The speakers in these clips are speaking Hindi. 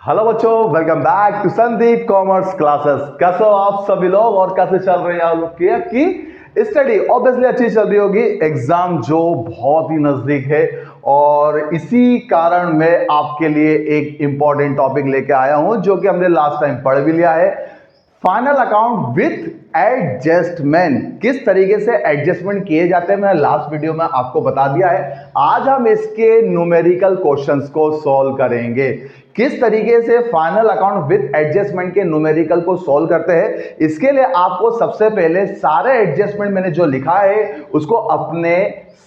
हेलो बच्चों, welcome back to Sandeep commerce classes. कैसे हो आप सभी लोग और कैसे चल रही है आप लोग की आपकी स्टडी? ऑब्वियसली अच्छी चल रही होगी। एग्जाम जो बहुत ही नजदीक है और इसी कारण मैं आपके लिए एक इंपॉर्टेंट टॉपिक लेके आया हूं जो कि हमने लास्ट टाइम पढ़ भी लिया है। फाइनल अकाउंट विथ एडजस्टमेंट, किस तरीके से एडजस्टमेंट किए जाते हैं मैंने लास्ट वीडियो में आपको बता दिया है। आज हम इसके न्यूमेरिकल क्वेश्चंस को सॉल्व करेंगे। किस तरीके से फाइनल अकाउंट विथ एडजस्टमेंट के न्यूमेरिकल को सॉल्व करते हैं, इसके लिए आपको सबसे पहले सारे एडजस्टमेंट मैंने जो लिखा है उसको अपने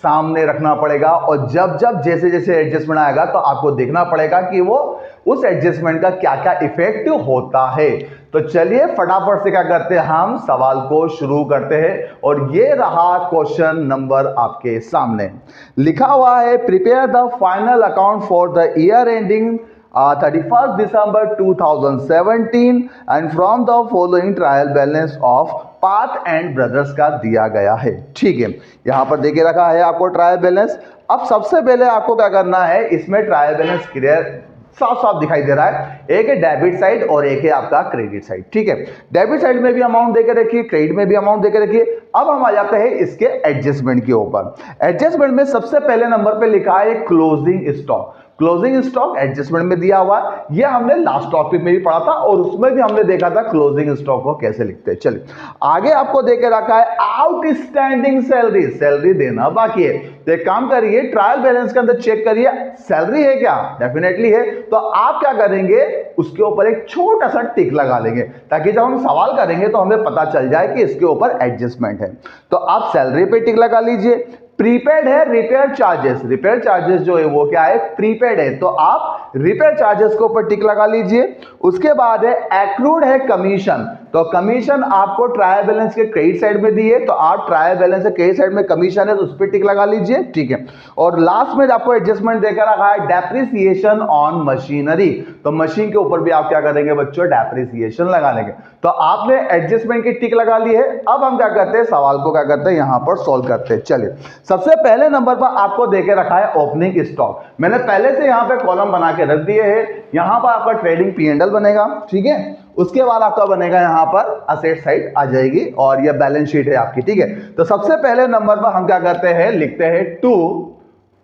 सामने रखना पड़ेगा और जब जब जैसे जैसे एडजस्टमेंट आएगा तो आपको देखना पड़ेगा कि वो उस एडजस्टमेंट का क्या क्या इफेक्ट होता है। तो चलिए फटाफट से क्या करते हैं, हम सवाल को शुरू करते हैं। और ये रहा क्वेश्चन नंबर आपके सामने लिखा हुआ है, prepare the final account for the year ending 31st December 2017 and from the following trial balance of Parth and brothers का दिया गया है। ठीक है, यहां पर देके रखा है आपको ट्रायल बैलेंस। अब सबसे पहले आपको क्या करना है, इसमें ट्रायल बैलेंस क्लियर साफ साफ दिखाई दे रहा है। एक है डेबिट साइड और एक है आपका क्रेडिट साइड। ठीक है, डेबिट साइड में भी अमाउंट देकर रखिए, क्रेडिट में भी अमाउंट देकर रखिए। अब हम आ जाते हैं इसके एडजस्टमेंट के ऊपर। एडजस्टमेंट में सबसे पहले नंबर पे लिखा है closing stock. Closing stock adjustment में दिया हुआ है। यह हमने लास्ट टॉपिक में भी पढ़ा था और उसमें भी हमने देखा था क्लोजिंग स्टॉक को कैसे लिखते हैं। चलिए आगे आपको देके रखा है आउटस्टैंडिंग सैलरी, सैलरी देना बाकी है। तो एक काम करिए, ट्रायल बैलेंस के अंदर चेक करिए सैलरी है क्या, डेफिनेटली है। तो आप क्या करेंगे, उसके ऊपर एक छोटा सा टिक लगा लेंगे ताकि जब हम सवाल करेंगे तो हमें पता चल जाए कि इसके ऊपर एडजस्टमेंट है। तो आप सैलरी पे टिक लगा लीजिए। प्रीपेड है रिपेयर चार्जेस, रिपेयर चार्जेस जो है वो क्या है, प्रीपेड है, तो आप रिपेयर चार्जेस के ऊपर टिक लगा लीजिए। उसके बाद है एक्रूड है कमीशन, तो कमीशन आपको ट्रायल बैलेंस के क्रेडिट साइड में दी है, तो आप ट्रायल बैलेंस के क्रेडिट साइड में कमीशन है तो उस पर टिक लगा लीजिए। ठीक है, और लास्ट में आपको एडजस्टमेंट देकर रखा है डेप्रिसिएशन ऑन मशीनरी, तो मशीन के ऊपर भी आप क्या करेंगे बच्चों, डेप्रिसिएशन लगा लेंगे। तो आपने एडजस्टमेंट की टिक लगा ली है। अब हम क्या करते हैं, सवाल को क्या करते हैं, यहां पर सॉल्व करते हैं। चलिए सबसे पहले नंबर पर आपको देके रखा है ओपनिंग स्टॉक। मैंने पहले से यहां पे कॉलम बना के रख दिए हैं। यहां पर आपका ट्रेडिंग P&L बनेगा। ठीक है, उसके बाद आपका बनेगा यहां पर असेट साइड आ जाएगी और ये बैलेंस शीट है आपकी। ठीक है, तो सबसे पहले नंबर पर हम क्या करते हैं, लिखते हैं टू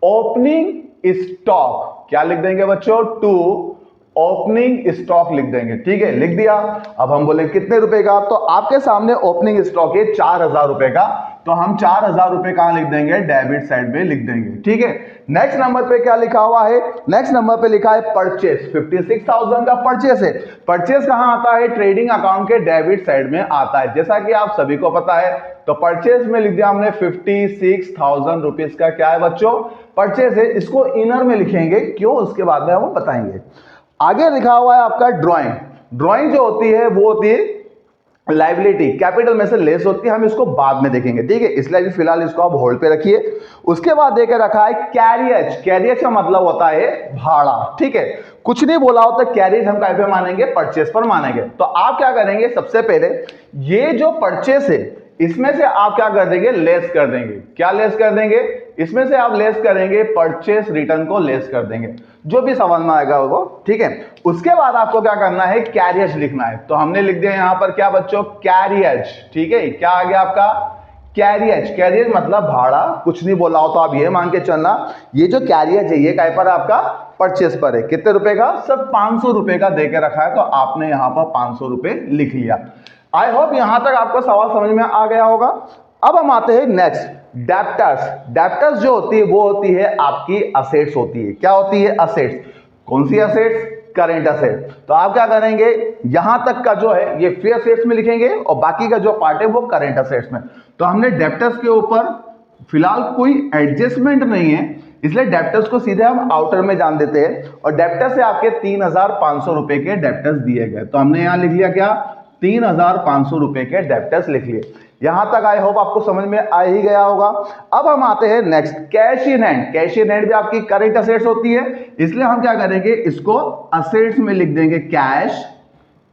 ओपनिंग स्टॉक। क्या लिख देंगे बच्चों, टू ओपनिंग स्टॉक लिख देंगे। ठीक है, लिख दिया। अब हम बोले कितने रुपए का, तो आपके सामने ओपनिंग स्टॉक है 4000 रुपए का, तो हम 4000 रुपए कहां लिख देंगे, डेबिट साइड में लिख देंगे। ठीक है, नेक्स्ट नंबर पे क्या लिखा हुआ है, नेक्स्ट नंबर पे लिखा है परचेस, 56,000 का परचेस है। परचेस कहां आता है, ट्रेडिंग अकाउंट के डेबिट साइड में आता है, जैसा कि आप सभी को पता है। तो परचेस में लिख दिया हमने 56,000 रुपीज का क्या है बच्चों, परचेस है। इसको इनर में लिखेंगे, क्यों उसके बाद में हम बताएंगे। आगे लिखा हुआ है आपका ड्रॉइंग। ड्रॉइंग जो होती है वो होती है लाइबिलिटी, कैपिटल में से लेस होती है, हम इसको बाद में देखेंगे। ठीक है, इसलिए अभी फिलहाल इसको आप होल्ड पे रखिए। उसके बाद देकर रखा है कैरियज। कैरियज का मतलब होता है भाड़ा। ठीक है, कुछ नहीं बोला होता, कैरियज हम काय पे मानेंगे, परचेस पर मानेंगे। तो आप क्या करेंगे, सबसे पहले ये जो परचेस है इसमें से आप क्या कर देंगे, लेस कर देंगे। क्या लेस कर देंगे, इसमें से आप लेस करेंगे परचेस रिटर्न को लेस कर देंगे, जो भी समझ में आएगा वो। ठीक है, उसके बाद आपको क्या करना है, कैरियज लिखना है। तो हमने लिख दिया यहां पर क्या बच्चों, कैरियज। ठीक है, क्या आ गया आपका, कैरियज। कैरियज मतलब भाड़ा, कुछ नहीं बोला हो तो आप ये मान के चलना, ये जो कैरियज है ये काय पर आपका, परचेस पर है। कितने रुपए का, सिर्फ 500 रुपए का देके रखा है, तो आपने यहां पर 500 रुपए लिख लिया। आई होप यहां तक आपको सवाल समझ में आ गया होगा। अब हम आते हैं नेक्स्ट, डेप्टर्स। डेप्टर्स जो होती है वो होती है आपकी असेट्स होती है। क्या होती है, असेट्स। कौन सी असेट्स, करेंट असेट। तो आप क्या करेंगे, यहां तक का जो है ये फ्री असेट्स में लिखेंगे और बाकी का जो पार्ट है वो करेंट असेट्स में। तो हमने डेप्टर्स के ऊपर फिलहाल कोई एडजस्टमेंट नहीं है, इसलिए डेप्टर्स को सीधे हम आउटर में जान देते हैं और डेप्टर्स से आपके 3500 रुपए के डेप्टर्स दिए गए। तो हमने यहां लिख लिया क्या, 3500 रुपए के डेप्टर्स लिख लिए। यहां तक आई होप आपको समझ में आ ही गया होगा। अब हम आते हैं next, cash in hand. Cash in hand भी आपकी करंट असेट्स होती है, इसलिए हम क्या करेंगे, इसको असेट्स में लिख देंगे, कैश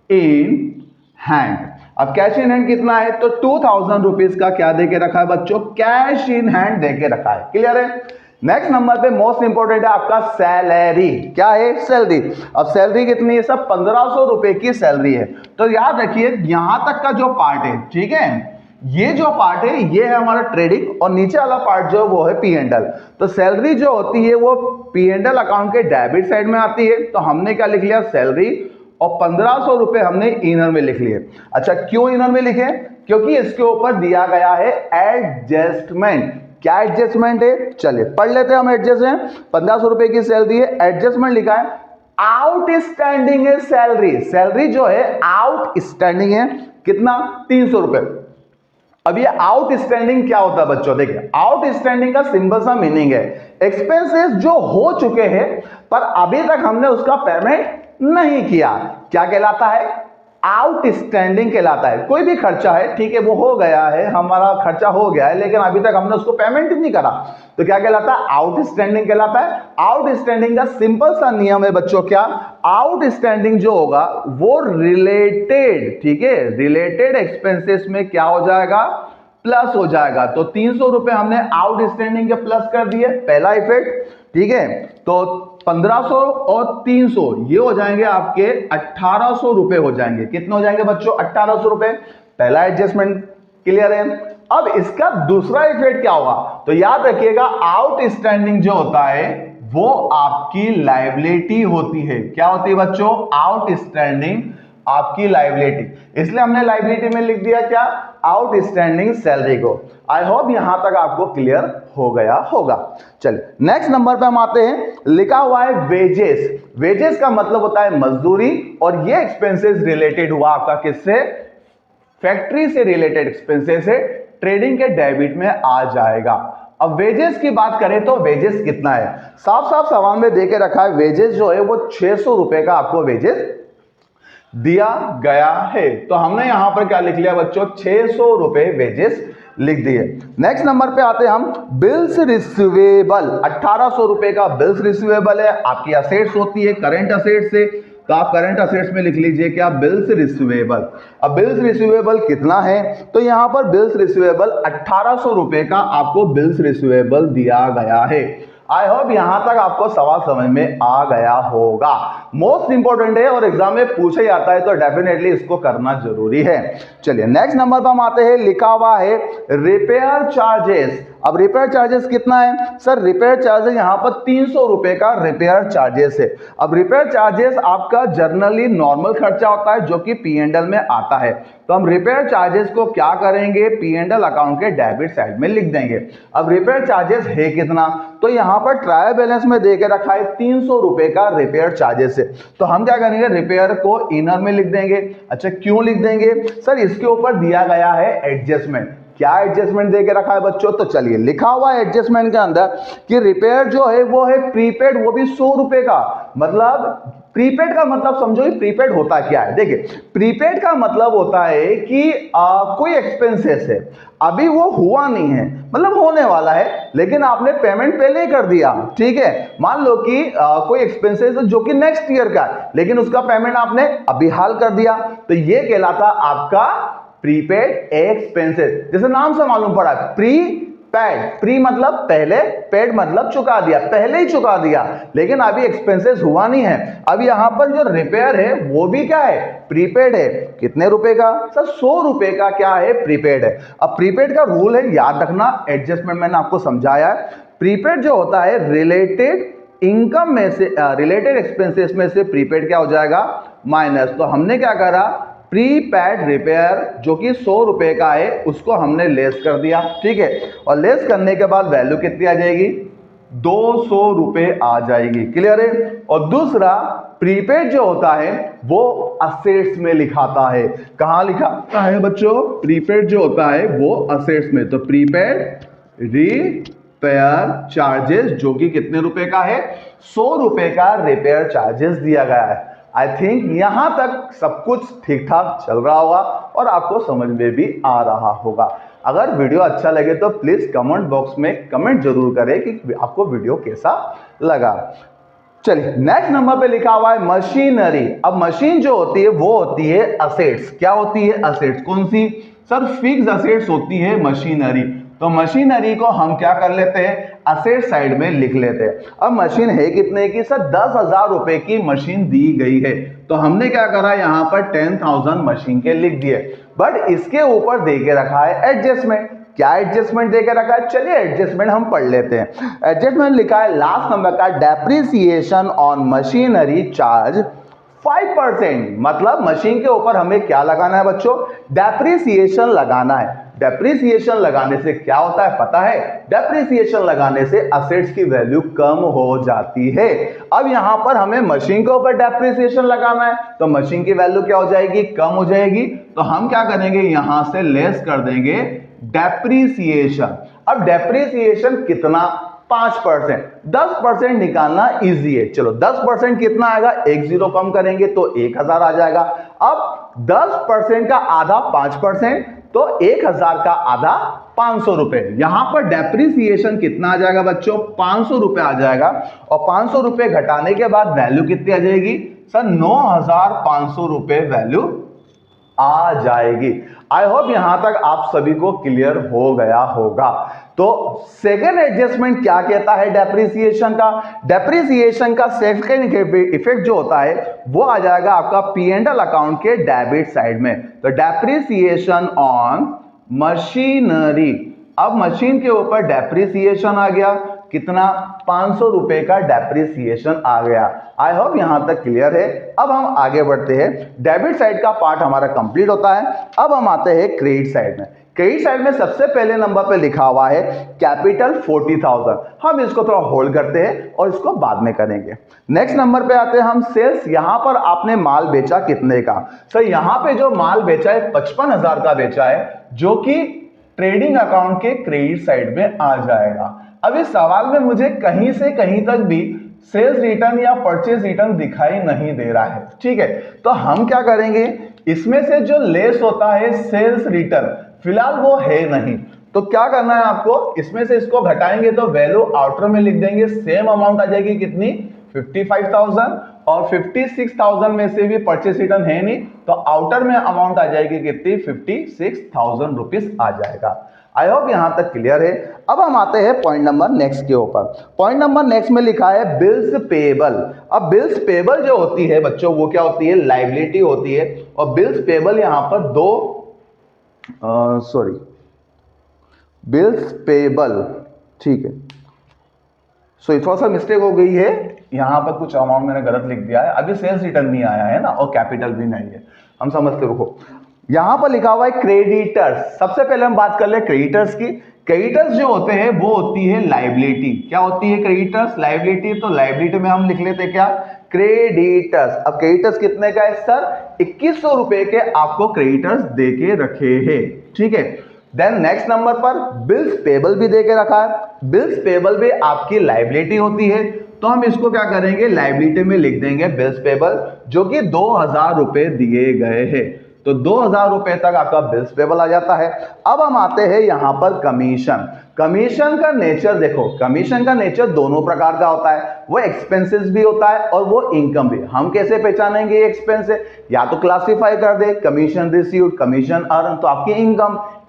इन हैंड। अब कैश इन हैंड कितना है, तो 2000 रुपीज का क्या देके रखा है बच्चों, कैश इन हैंड देके रखा है। क्लियर है। नेक्स्ट नंबर पे मोस्ट इंपोर्टेंट है आपका सैलरी। क्या है? सैलरी। अब सैलरी कितनी है? सब 1500 रुपए की सैलरी है। तो याद रखिए यहां तक का जो पार्ट है, ठीक है, ये जो पार्ट है ये है हमारा ट्रेडिंग, और नीचे वाला पार्ट जो वो है पी एंड एल। तो सैलरी जो होती है वो पी एंड एल अकाउंट के डेबिट साइड में आती है। तो हमने क्या लिख लिया? सैलरी, और 1500 रुपए हमने इनर में लिख लिए। अच्छा, क्यों इनर में लिखे? क्योंकि इसके ऊपर दिया गया है एडजस्टमेंट। क्या एडजस्टमेंट है? चलिए पढ़ लेते हैं हम। एडजस्टमेंट 1500 रुपए की सैलरी है, एडजस्टमेंट लिखा है आउटस्टैंडिंग है सैलरी। सैलरी जो है आउटस्टैंडिंग है, कितना? 300 रुपए। अब ये आउटस्टैंडिंग क्या होता है बच्चों? देखिए, आउटस्टैंडिंग का सिंपल सा मीनिंग है एक्सपेंसेस जो हो चुके हैं पर अभी तक हमने उसका पेमेंट नहीं किया। क्या कहलाता है? आउटस्टैंडिंग कहलाता है। कोई भी खर्चा है, ठीक है, वो हो गया है, हमारा खर्चा हो गया है, लेकिन अभी तक हमने उसको पेमेंट नहीं करा, तो क्या कहलाता है? आउटस्टैंडिंग कहलाता है। आउटस्टैंडिंग का सिंपल सा नियम है बच्चों, क्या? आउटस्टैंडिंग जो होगा वो रिलेटेड, ठीक है, रिलेटेड एक्सपेंसेस में क्या हो जाएगा? प्लस हो जाएगा। तो 300 रुपए हमने आउटस्टैंडिंग के प्लस कर दिए, पहला इफेक्ट, ठीक है। तो 1500 और 300 ये हो जाएंगे आपके 1800 रुपए हो जाएंगे। कितने हो जाएंगे बच्चों? 1800 रुपए। पहला एडजस्टमेंट क्लियर है। अब इसका दूसरा इफेक्ट क्या होगा? तो याद रखिएगा आउटस्टैंडिंग जो होता है वो आपकी लायबिलिटी होती है। क्या होती है बच्चों? आउटस्टैंडिंग आपकी लायबिलिटी। इसलिए हमने लायबिलिटी में लिख दिया क्या? आउटस्टैंडिंग सैलरी को। आई होप यहां तक आपको क्लियर हो गया होगा। चलिए नेक्स्ट नंबर पे हम आते हैं। लिखा हुआ है वेजेस। वेजेस का मतलब होता है मजदूरी, और ये एक्सपेंसेस रिलेटेड हुआ आपका किससे? फैक्ट्री से रिलेटेड एक्सपेंसेस है, ट्रेडिंग के डेबिट में आ जाएगा। अब वेजेस की बात करें तो वेजेस कितना है? साफ साफ सवाल में देके रखा है वेजेस जो है वो 600 रुपए का आपको वेजेस दिया गया है। तो हमने यहां पर क्या लिख लिया बच्चों? 600 रुपए वेजेस लिख दिए। नेक्स्ट नंबर पे आते हैं हम। बिल्स रिसीवेबल 1800 रुपए का बिल्स रिसीवेबल है, आपकी असेट्स होती है करंट असेट्स से, तो आप करंट असेट्स में लिख लीजिए क्या? Bills receivable. अब बिल्स रिसीवेबल कितना है? तो यहां पर बिल्स रिसीवेबल 1800 रुपए का आपको बिल्स रिसीवेबल दिया गया है। आई होप यहां तक आपको सवाल समझ में आ गया होगा। मोस्ट इंपॉर्टेंट है और एग्जाम में पूछा जाता है, तो डेफिनेटली इसको करना जरूरी है। चलिए नेक्स्ट नंबर पर हम आते हैं। लिखा हुआ है रिपेयर चार्जेस। अब रिपेयर चार्जेस कितना है? सर रिपेयर चार्जेस यहां पर 300 रुपए का रिपेयर चार्जेस है। अब रिपेयर चार्जेस आपका जनरली नॉर्मल खर्चा होता है जो कि पी एंड एल में आता है। तो हम रिपेयर चार्जेस को क्या करेंगे? पी एंड एल अकाउंट के डेबिट साइड में लिख देंगे। अब रिपेयर चार्जेस है कितना? तो यहां पर ट्रायल बैलेंस में देके रखा है 300 रुपए का रिपेयर चार्जेस है। तो हम क्या करेंगे? रिपेयर को इनर में लिख देंगे। अच्छा, क्यों लिख देंगे? सर इसके ऊपर दिया गया है एडजस्टमेंट। क्या एडजस्टमेंट देके रखा है बच्चों? तो चलिए लिखा हुआ है एडजस्टमेंट के अंदर कि रिपेयर जो है वो है प्रीपेड, वो भी 100 रुपए का। मतलब प्रीपेड का मतलब समझो कि प्रीपेड होता क्या है। देखिए प्रीपेड का मतलब होता है कि कोई एक्सपेंसेस है, अभी वो हुआ नहीं है, मतलब होने वाला है, लेकिन आपने पेमेंट पहले ही कर दिया, ठीक है। मान लो कि कोई एक्सपेंसेस है जो कि नेक्स्ट ईयर का है, लेकिन उसका पेमेंट आपने अभी हाल कर दिया, तो ये कहलाता आपका प्रीपेड एक्सपेंसेस। जैसे नाम से मालूम पड़ा प्री पेड, प्री मतलब पहले, पेड मतलब चुका दिया, पहले ही चुका दिया, लेकिन अभी एक्सपेंसेस हुआ नहीं है। अब यहां पर जो रिपेयर है वो भी क्या है? प्रीपेड है। कितने रुपए का? सर 100 रुपए का क्या है? प्रीपेड है। अब प्रीपेड का रूल है, याद रखना, एडजस्टमेंट मैंने आपको समझाया है। प्रीपेड जो होता है रिलेटेड इनकम में से, रिलेटेड एक्सपेंसेस में से प्रीपेड क्या हो जाएगा? माइनस। तो हमने क्या करा? प्रीपेड रिपेयर जो कि 100 रुपए का है उसको हमने लेस कर दिया, ठीक है। और लेस करने के बाद वैल्यू कितनी आ जाएगी? 200 रुपए आ जाएगी। क्लियर है। और दूसरा प्रीपेड जो होता है वो असेट्स में लिखाता है। कहां लिखाता है बच्चों? प्रीपेड जो होता है वो असेट्स में। तो प्रीपेड रिपेयर चार्जेस जो कि कितने रुपए का है? 100 रुपए का रिपेयर चार्जेस दिया गया है। आई थिंक यहां तक सब कुछ ठीक ठाक चल रहा होगा और आपको समझ में भी आ रहा होगा। अगर वीडियो अच्छा लगे तो प्लीज कमेंट बॉक्स में कमेंट जरूर करें कि आपको वीडियो कैसा लगा। चलिए नेक्स्ट नंबर पे लिखा हुआ है मशीनरी। अब मशीन जो होती है वो होती है असेट्स। क्या होती है? असेट्स। कौन सी? सर फिक्स असेट्स होती है मशीनरी। तो मशीनरी को हम क्या कर लेते हैं, असेट साइड में लिख लेते हैं। अब मशीन है कितने की सर, 10,000 रुपए की मशीन दी गई है, तो हमने क्या करा, यहां पर 10,000 मशीन के लिख दिए। बट इसके ऊपर दे के रखा है एडजस्टमेंट। क्या एडजस्टमेंट दे के रखा है, चलिए एडजस्टमेंट हम पढ़ लेते हैं। एडजस्टमेंट लिखा है लास्ट नंबर का, डेप्रिसिएशन ऑन मशीनरी चार्ज 5%। मतलब मशीन के ऊपर हमें क्या लगाना है बच्चों, डेप्रिसिएशन लगाना है। डेप्रिसिएशन लगाने से क्या होता है पता है, डेप्रिसिएशन लगाने से असेट्स की वैल्यू कम हो जाती है। अब यहां पर हमें मशीन के ऊपर डेप्रिसिएशन लगाना है, तो मशीन की वैल्यू क्या हो जाएगी, कम हो जाएगी। तो हम क्या करेंगे, यहां से लेस कर देंगे डेप्रिसिएशन। अब डेप्रिसिएशन कितना, 5%। 10% निकालना इजी है। चलो 10% कितना आएगा, एक जीरो कम करेंगे तो 1000 आ जाएगा। अब 10% का आधा 5%, तो 1000 का आधा 500 रुपए। यहां पर डेप्रिसिएशन कितना आ जाएगा बच्चों, 500 रुपए आ जाएगा। और 500 रुपए घटाने के बाद वैल्यू कितनी आ जाएगी सर, 9500 रुपए वैल्यू आ जाएगी। आई होप यहां तक आप सभी को क्लियर हो गया होगा। तो सेकेंड एडजस्टमेंट क्या कहता है डेप्रिसिएशन का, डेप्रिसिएशन का सेकेंड इफेक्ट जो होता है वो आ जाएगा आपका P&L अकाउंट के डेबिट साइड में। तो डेप्रिसिएशन ऑन मशीनरी, अब मशीन के ऊपर डेप्रिसिएशन आ गया, कितना, 500 रुपए का डेप्रिसिएशन आ गया। आई होप यहां तक क्लियर है। अब हम आगे बढ़ते हैं, डेबिट साइड का पार्ट हमारा कंप्लीट होता है। अब हम आते हैं क्रेडिट साइड में। क्रेडिट साइड में सबसे पहले नंबर पे लिखा हुआ है कैपिटल 40,000। हम इसको थोड़ा होल्ड करते हैं और इसको बाद में करेंगे। नेक्स्ट नंबर पे आते हैं हम सेल्स। यहां पर आपने माल बेचा कितने का, सर यहां पे जो माल बेचा है 55,000 का बेचा है, जो कि ट्रेडिंग अकाउंट के क्रेडिट साइड में आ जाएगा। अब इस सवाल में मुझे कहीं से कहीं तक भी सेल्स रिटर्न या परचेज रिटर्न दिखाई नहीं दे रहा है, ठीक है। तो हम क्या करेंगे, इसमें से जो लेस होता है सेल्स रिटर्न, फिलहाल वो है नहीं, तो क्या करना है आपको, इसमें से इसको घटाएंगे तो वैल्यू आउटर में लिख देंगे। सेम अमाउंट आ जाएगी कितनी, 55,000, और 56,000 में से भी परचेस रिटर्न है नहीं, तो आउटर में अमाउंट आ जाएगी कितनी, 56,000 रुपीज आ जाएगा। आई होप यहां तक क्लियर है। अब हम आते हैं पॉइंट नंबर नेक्स्ट के ऊपर। पॉइंट नंबर नेक्स्ट में लिखा है बिल्स पेबल। अब बिल्स पेबल जो होती है बच्चों, वो क्या होती है, लायबिलिटी होती है। और बिल्स पेबल यहां पर बिल्स पेबल, ठीक है, सो थोड़ा सा मिस्टेक हो गई है, यहां पर कुछ अमाउंट मैंने गलत लिख दिया है। अभी सेल्स रिटर्न नहीं आया है ना, और कैपिटल भी नहीं है, हम समझते रुको। यहां पर लिखा हुआ है क्रेडिटर्स। सबसे पहले हम बात कर ले क्रेडिटर्स की। क्रेडिटर्स जो होते हैं वो होती है लायबिलिटी। क्या होती है क्रेडिटर्स, लायबिलिटी। तो लायबिलिटी में हम लिख लेते हैं क्या, क्रेडिटर्स। अब क्रेडिटर्स कितने का है सर, 2100 रुपए के आपको क्रेडिटर्स दे के रखे हैं, ठीक है। देन नेक्स्ट नंबर पर बिल्स पेबल भी दे के रखा है। बिल्स पेबल भी आपकी लायबिलिटी होती है, तो हम इसको क्या करेंगे, लायबिलिटी में लिख देंगे बिल्स पेबल, जो कि 2000 रुपए दिए गए हैं। तो 2000 रुपए तक आपका बिल्स पेबल आ जाता है। अब हम आते हैं यहां पर कमीशन। कमीशन का नेचर देखो, कमीशन का नेचर दोनों प्रकार का होता है, वो एक्सपेंसेस भी होता है और वो इनकम भी। हम कैसे पहचानेंगे ये एक्सपेंस है, या तो क्लासिफाई कर दे कमीशन रिसीव्ड, कमीशन अर्न, तो आपकी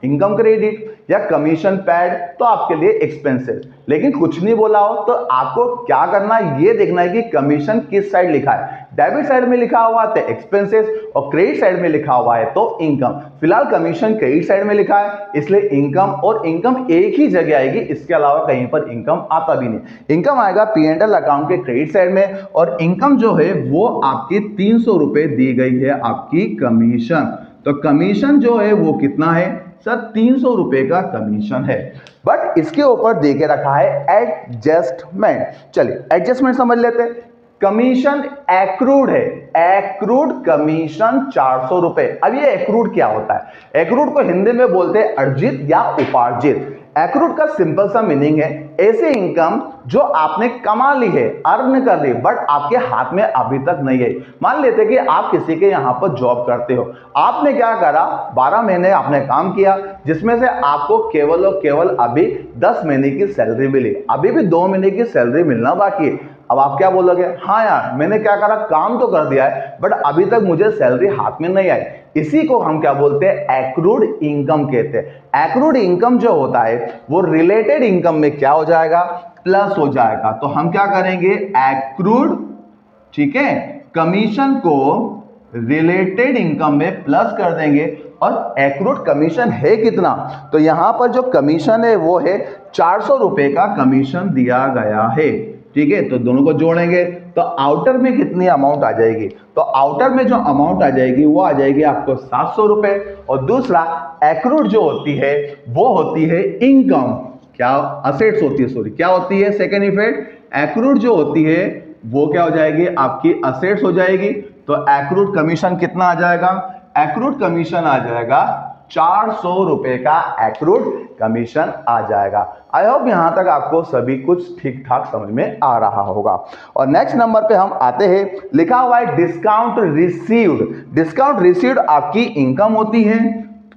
इनकम क्रेडिट, या कमीशन पैड तो आपके लिए एक्सपेंसेस। लेकिन कुछ नहीं बोला हो तो आपको क्या करना है, ये देखना है कि कमीशन किस साइड लिखा है। डेबिट साइड में लिखा हुआ है एक्सपेंसेस, और क्रेडिट साइड में लिखा हुआ है तो इनकम। फिलहाल कमीशन क्रेडिट साइड में लिखा है, इसलिए इनकम और इनकम एक ही जगह आएगी, इसके अलावा कहीं पर इनकम आता भी नहीं। इनकम आएगा P&L अकाउंट के क्रेडिट साइड में, और इनकम जो है वो आपकी 300 रुपए दी गई है आपकी कमीशन। तो कमीशन जो है वो कितना है सर, 300 रुपए का कमीशन है। बट इसके ऊपर दे के रखा है एडजस्टमेंट। चलिए एडजस्टमेंट समझ लेते हैं। कमीशन एक्रूड है, एक्रूड कमीशन 400 रुपए। अब ये एक्रूड क्या होता है, एक्रूड को हिंदी में बोलते हैं अर्जित या उपार्जित। एक्रूड का सिंपल सा मीनिंग है ऐसे इनकम जो आपने कमा ली है, अर्न कर ली, बट आपके हाथ में अभी तक नहीं है। मान लेते कि आप किसी के यहां पर जॉब करते हो, आपने क्या करा, 12 महीने आपने काम किया, जिसमें से आपको केवल और केवल अभी 10 महीने की सैलरी मिली, अभी भी 2 महीने की सैलरी मिलना बाकी है। अब आप क्या बोलोगे, हाँ यार मैंने क्या करा, काम तो कर दिया है बट अभी तक मुझे सैलरी हाथ में नहीं आई। इसी को हम क्या बोलते हैं, एक्रूड इनकम कहते हैं। एक्रूड इनकम जो होता है वो रिलेटेड इनकम में क्या हो जाएगा, प्लस हो जाएगा। तो हम क्या करेंगे, एक्रूड, ठीक है, कमीशन को रिलेटेड इनकम में प्लस कर देंगे। और एक्रूड कमीशन है कितना, तो यहां पर जो कमीशन है वो है 400 रुपए का कमीशन दिया गया है, ठीक है। तो दोनों को जोड़ेंगे तो आउटर में कितनी अमाउंट आ जाएगी, तो आउटर में जो अमाउंट आ जाएगी वो आ जाएगी आपको 700 रुपए। और दूसरा एक्रूड जो होती है वो होती है इनकम, क्या असेट्स होती है, सॉरी क्या होती है, सेकेंड इफेक्ट, एक्रूड जो होती है वो क्या हो जाएगी, आपकी असेट्स हो जाएगी। तो एक्रूड कमीशन कितना आ जाएगा, एक्रूड कमीशन आ जाएगा 400 रुपए का एक्रूड कमीशन आ जाएगा। आई होप यहां तक आपको सभी कुछ ठीक ठाक समझ में आ रहा होगा। और नेक्स्ट नंबर पे हम आते हैं, लिखा हुआ है डिस्काउंट रिसीव्ड। डिस्काउंट रिसीव्ड आपकी इनकम होती है,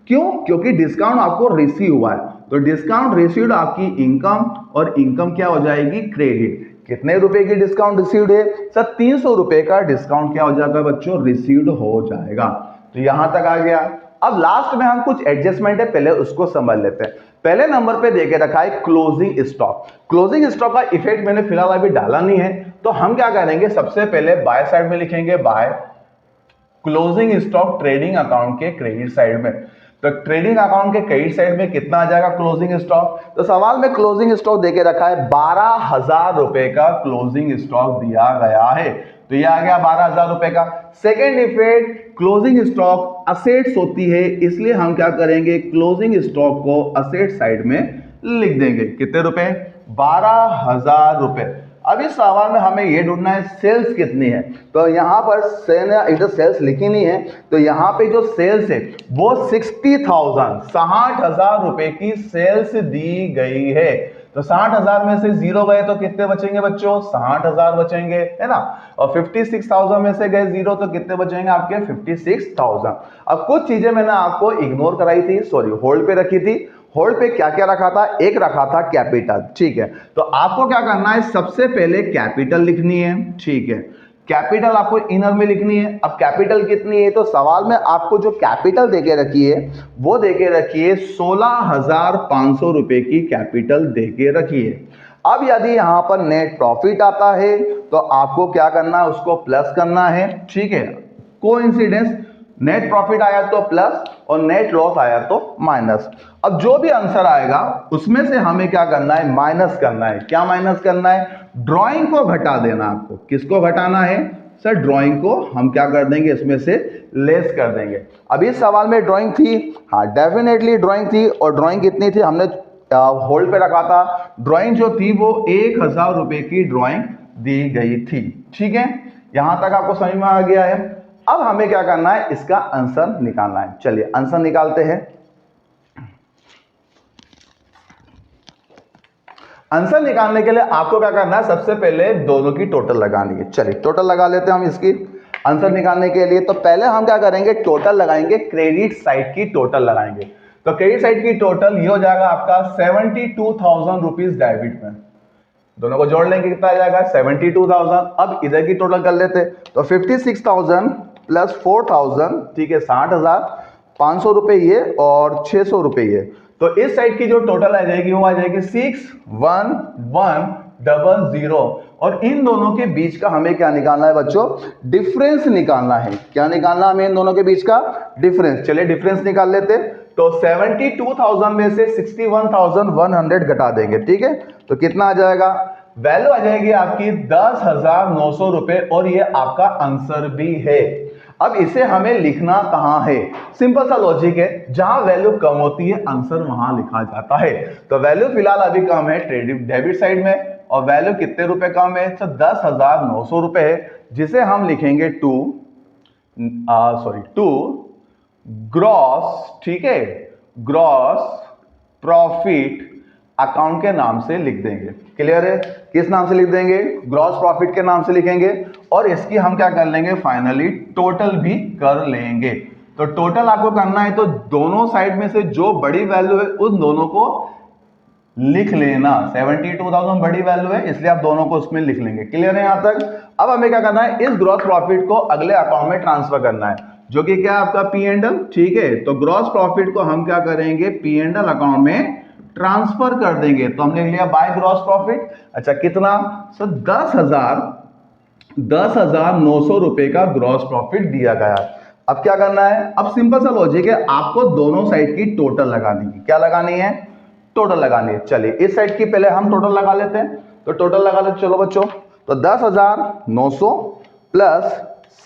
क्यों, क्योंकि डिस्काउंट आपको रिसीव हुआ है। तो डिस्काउंट रिसीव्ड आपकी इनकम, और इनकम क्या हो जाएगी, क्रेडिट। कितने रुपए की डिस्काउंट रिसीव्ड है सर, 300 रुपए का डिस्काउंट क्या हो जाएगा बच्चों, रिसीव्ड हो जाएगा। तो यहां तक आ गया। अब लास्ट में हम कुछ एडजस्टमेंट है, पहले उसको समझ लेते हैं। पहले नंबर पे देके रखा है क्लोजिंग स्टॉक। क्लोजिंग स्टॉक का इफेक्ट मैंने फिलहाल अभी डाला नहीं है, तो हम क्या करेंगे, सबसे पहले बाय साइड में लिखेंगे, by closing stock trading account के क्रेडिट साइड में। तो ट्रेडिंग अकाउंट के क्रेडिट साइड में कितना आ जाएगा क्लोजिंग स्टॉक, तो सवाल में क्लोजिंग स्टॉक देके रखा है 12,000 रुपए का क्लोजिंग स्टॉक दिया गया है। तो ये आ गया 12,000 रुपए का। Second effect, closing stock assets होती है, इसलिए हम क्या करेंगे, क्लोजिंग स्टॉक को असेट साइड में लिख देंगे। कितने रुपए, 12,000 रुपए। अब इस सवाल में हमें ये ढूंढना है सेल्स कितनी है, तो यहां पर इधर सेल्स लिखी नहीं है, तो यहां पे जो सेल्स है वो 60,000 60,000 रुपए की सेल्स दी गई है। तो 60,000 में से 0 गए तो कितने बचेंगे बच्चों, 60,000 बचेंगे, है ना। और 56,000 में से गए 0 तो कितने बचेंगे आपके, 56,000। अब कुछ चीजें मैंने आपको इग्नोर कराई थी, सॉरी होल्ड पे रखी थी। होल्ड पे क्या क्या रखा था, एक रखा था कैपिटल, ठीक है। तो आपको क्या करना है, सबसे पहले कैपिटल लिखनी है, ठीक है। कैपिटल आपको इनर में लिखनी है। अब कैपिटल कितनी है, तो सवाल में आपको जो कैपिटल देके रखी है वो देके रखी है 16,500 रुपए की कैपिटल देके रखी है। अब यदि यहां पर नेट प्रॉफिट आता है तो आपको क्या करना है, उसको प्लस करना है, ठीक है। कोइंसिडेंस, नेट प्रॉफिट आया तो प्लस और नेट लॉस आया तो माइनस। अब जो भी आंसर आएगा उसमें से हमें क्या करना है, माइनस करना है। क्या माइनस करना है, ड्राइंग को घटा देना। आपको किसको घटाना है सर, ड्राइंग को हम क्या कर देंगे, इसमें से लेस कर देंगे। अब इस सवाल में ड्राइंग थी, हाँ डेफिनेटली ड्राइंग थी। और ड्राइंग कितनी थी, हमने होल्ड पे रखा था। ड्राइंग जो थी वो 1,000 रुपए की ड्राइंग दी गई थी, ठीक है। यहां तक आपको समझ में आ गया है। अब हमें क्या करना है, इसका आंसर निकालना है। चलिए आंसर निकालते हैं। आंसर निकालने के लिए आपको क्या करना है, सबसे पहले दोनों की टोटल लगानी है। चलिए टोटल लगा लेते हैं हम इसकी आंसर निकालने के लिए। तो पहले हम क्या करेंगे, टोटल लगाएंगे, क्रेडिट साइड की टोटल लगाएंगे। तो क्रेडिट साइड की टोटल ये हो जाएगा आपका 72,000 रुपीज डेबिट में। दोनों को जोड़ लेंगे कितना आ जाएगा, 72,000। अब इधर की टोटल कर लेते, तो 56,000 प्लस 4,000, ठीक है, 60,000, 500 रुपए ये और 600 रुपए ये। तो इस साइड की जो टोटल आ जाएगी वो आ जाएगी 61,100। और इन दोनों के बीच का हमें क्या निकालना है बच्चों, डिफरेंस निकालना है। क्या निकालना है हमें, इन दोनों के बीच का डिफरेंस। चलिए डिफरेंस निकाल लेते। तो 72,000 में से 61,100 घटा देंगे, ठीक है। तो कितना आ जाएगा, वैल्यू आ जाएगी आपकी 10,900 रुपए। और ये आपका आंसर भी है। अब इसे हमें लिखना कहां है, सिंपल सा लॉजिक है, जहां वैल्यू कम होती है आंसर वहां लिखा जाता है। तो वैल्यू फिलहाल अभी कम है डेबिट साइड में, और वैल्यू कितने रुपए कम है, तो 10,900 रुपए है, जिसे हम लिखेंगे टू ग्रॉस, ठीक है, ग्रॉस प्रॉफिट अकाउंट के नाम से लिख देंगे। क्लियर है, किस नाम से लिख देंगे, ग्रॉस प्रॉफिट के नाम से लिखेंगे। और इसकी हम क्या कर लेंगे, फाइनली टोटल भी कर लेंगे। तो टोटल आपको करना है, तो दोनों साइड में से जो बड़ी वैल्यू है उन दोनों को लिख लेना। 72,000 बड़ी वैल्यू है, इसलिए आप दोनों को उसमें लिख लेंगे। क्लियर है यहां तक? अब हमें क्या करना है, इस ग्रॉस प्रॉफिट को अगले अकाउंट में ट्रांसफर करना है, जो कि क्या है आपका पी एंड एल। ठीक है, तो ग्रॉस प्रॉफिट को हम क्या करेंगे, पी एंड एल अकाउंट में ट्रांसफर कर देंगे। तो हमने लिख लिया बाय ग्रॉस प्रॉफिट। अच्छा कितना, सो 10,900 रुपए का ग्रॉस प्रॉफिट दिया गया। अब क्या करना है, अब सिंपल सा लॉजिक है, आपको दोनों साइड की टोटल लगानी है। क्या लगानी है, टोटल लगानी है। चलिए इस साइड की पहले हम टोटल लगा लेते हैं, तो टोटल लगा लेते चलो बच्चों। तो 10,900 प्लस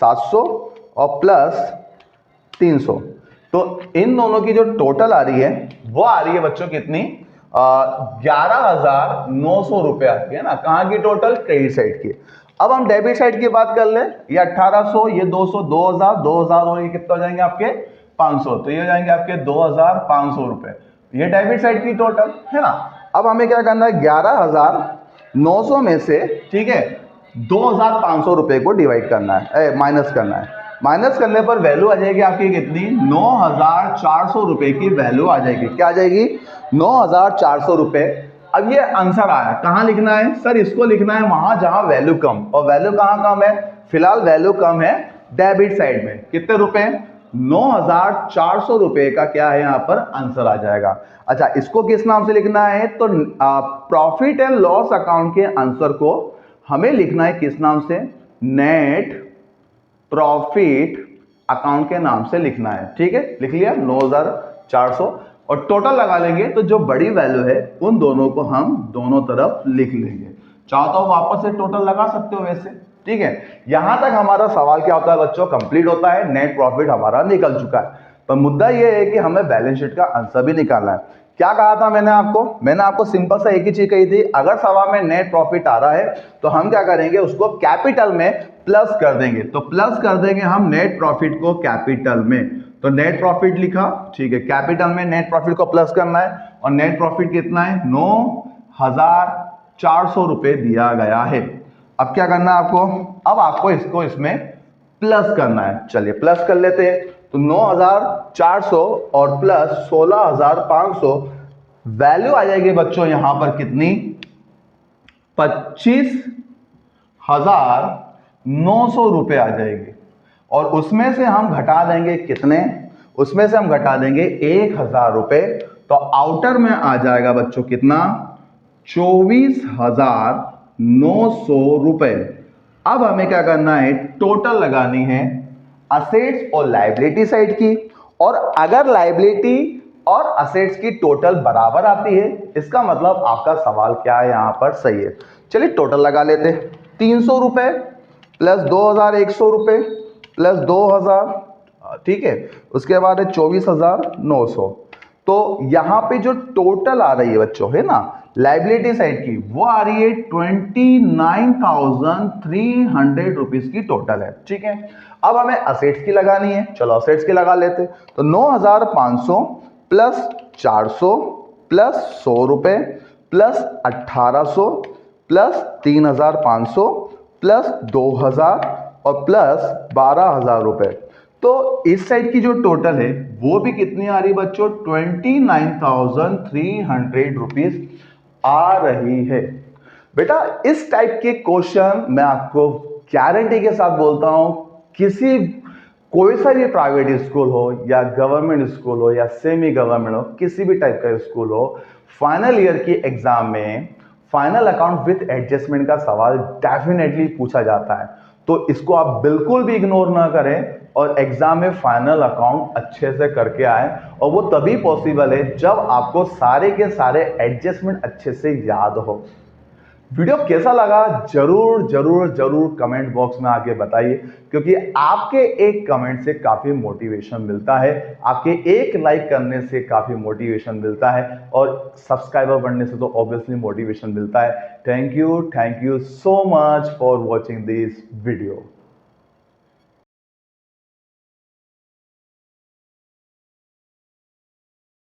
700 और प्लस 300, तो इन दोनों की जो टोटल आ रही है वो आ रही है बच्चों कितनी, 11,900 रुपए आती है ना। कहां की टोटल, क्रेडिट साइड की। अब हम डेबिट साइड की बात कर ले, ये 1800, ये 200, 2000 और ये कितना हो जाएंगे आपके 500, तो ये हो जाएंगे आपके 2,500 रुपए। ये डेबिट साइड की टोटल है ना। अब हमें क्या करना है, 11,900 में से, ठीक है, 2,500 रुपए को डिवाइड करना है, माइनस करना है। माइनस करने पर वैल्यू आ जाएगी आपकी कितनी, 9,400 रुपए की वैल्यू आ जाएगी। क्या आ जाएगी, 9,400 रुपए। अब ये आंसर आया, कहां लिखना है सर, इसको लिखना है वहां जहां वैल्यू कम, और वैल्यू कहां कम है, फिलहाल वैल्यू कम है डेबिट साइड में। कितने रुपए, 9,400 रुपए का क्या है यहां पर आंसर आ जाएगा। अच्छा इसको किस नाम से लिखना है, तो प्रॉफिट एंड लॉस अकाउंट के आंसर को हमें लिखना है किस नाम से, नेट प्रॉफिट अकाउंट के नाम से लिखना है। ठीक है, लिख लिया 9,400, और टोटल लगा लेंगे तो जो बड़ी वैल्यू है उन दोनों को हम दोनों तरफ लिख लेंगे। चाहो तो वापस से टोटल लगा सकते हो वैसे। ठीक है, यहां तक हमारा सवाल क्या होता है बच्चों, कंप्लीट होता है, नेट प्रॉफिट हमारा निकल चुका है। पर मुद्दा यह है कि हमें बैलेंस शीट का आंसर भी निकालना है। क्या कहा था मैंने आपको सिंपल सा एक ही चीज कही थी, अगर सवाल में नेट प्रॉफिट आ रहा है तो हम क्या करेंगे, उसको कैपिटल में प्लस कर देंगे। तो प्लस कर देंगे हम नेट प्रॉफिट को कैपिटल में, तो नेट प्रॉफिट लिखा, ठीक है, कैपिटल में नेट प्रॉफिट को प्लस करना है, और नेट प्रॉफिट कितना है, 9,400 रुपए दिया गया है। अब क्या करना है आपको, अब आपको इसको इसमें प्लस करना है। चलिए प्लस कर लेते हैं, तो 9,400 और प्लस 16,500, वैल्यू आ जाएगी बच्चों यहां पर कितनी, 25,900 रुपए आ जाएगी। और उसमें से हम घटा देंगे कितने, उसमें से हम घटा देंगे 1,000 रुपए, तो आउटर में आ जाएगा बच्चों कितना, 24,900 रुपए। अब हमें क्या करना है, टोटल लगानी है असेट्स और लायबिलिटी साइड की, और अगर लायबिलिटी और असेट्स की टोटल बराबर आती है, इसका मतलब आपका सवाल क्या है यहां पर सही है। चलिए टोटल लगा लेते हैं, 300 रुपए प्लस 2,100 रुपए प्लस 2,000, ठीक है, उसके बाद है 24,900। तो यहां पे जो टोटल आ रही है बच्चों है ना लायबिलिटी साइड की, वो आ रही है 29,300 रुपीज की टोटल है। ठीक है, अब हमें असेट्स की लगानी है, चलो असेट्स की लगा लेते। तो 9,500 प्लस 400 प्लस 100 रुपए प्लस 1,800 प्लस 3,500 प्लस 2,000 और प्लस 12,000 रुपए। तो इस साइड की जो टोटल है वो भी कितनी आ रही बच्चों, 29,300 रुपीज आ रही है। बेटा इस टाइप के क्वेश्चन मैं आपको गारंटी के साथ बोलता हूं, कोई सा भी प्राइवेट स्कूल हो या गवर्नमेंट स्कूल हो या सेमी गवर्नमेंट हो, किसी भी टाइप का स्कूल हो, फाइनल ईयर की एग्जाम में फाइनल अकाउंट विथ एडजस्टमेंट का सवाल डेफिनेटली पूछा जाता है। तो इसको आप बिल्कुल भी इग्नोर ना करें और एग्जाम में फाइनल अकाउंट अच्छे से करके आए, और वो तभी पॉसिबल है जब आपको सारे के सारे एडजस्टमेंट अच्छे से याद हो। वीडियो कैसा लगा जरूर जरूर जरूर कमेंट बॉक्स में आके बताइए, क्योंकि आपके एक कमेंट से काफी मोटिवेशन मिलता है, आपके एक लाइक करने से काफी मोटिवेशन मिलता है, और सब्सक्राइबर बढ़ने से तो ऑब्वियसली मोटिवेशन मिलता है। Thank you so much for watching this video.